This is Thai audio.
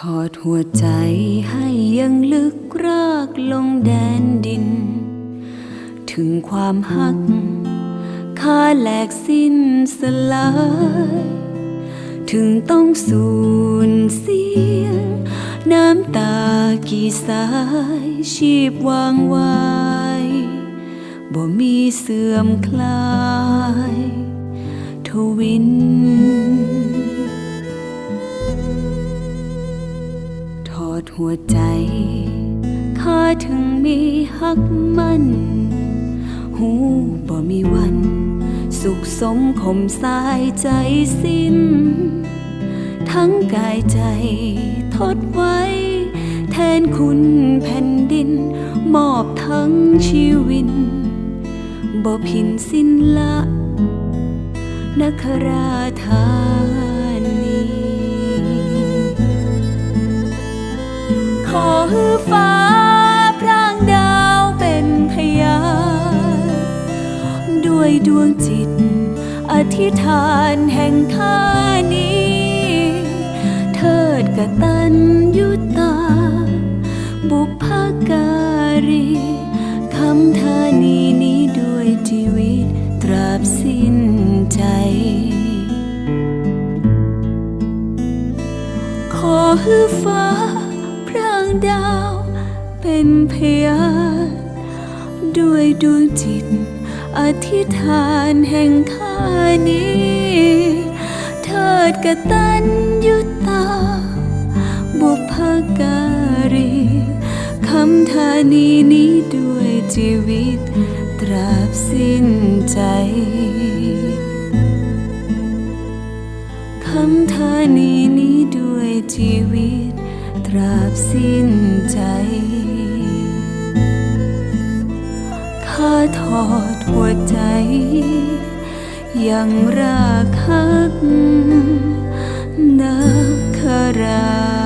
ทอดหัวใจให้ยังลึกรากลงแดนดินถึงความหักค่าแหลกสิ้นสลายถึงต้องสูญเสียน้ำตากี่สายชีพวางไว้บ่มีเสื่อมคลายทวินทอดหัวใจข้าถึงมีหักมันหูบ่มีวันสุขสมคมสายใจสิ้นทั้งกายใจทดไว้แทนคุณแผ่นดินมอบทั้งชีวิตบ่ผินสิ้นละนคราธานีขอฮือฟ้าพร่างดาวเป็นพยานด้วยดวงจิตอธิษฐานแห่งข้านี้เทิดกตัญญูตาบุพการีคำธานีนี้ด้วยชีวิตตราบสิ้นใจขอฮือฟ้าพร่างดาวเป็นพยานด้วยดวงจิตอธิษฐานแห่งข้านี้เทิดกตัญญูตาบุพการีคำธานีนี้ด้วยชีวิตตราบสิ้นใจคำธานีนี้ด้วยชีวิตตราบสิ้นใจข้าทอดหัวใจยังรักฮักนักครา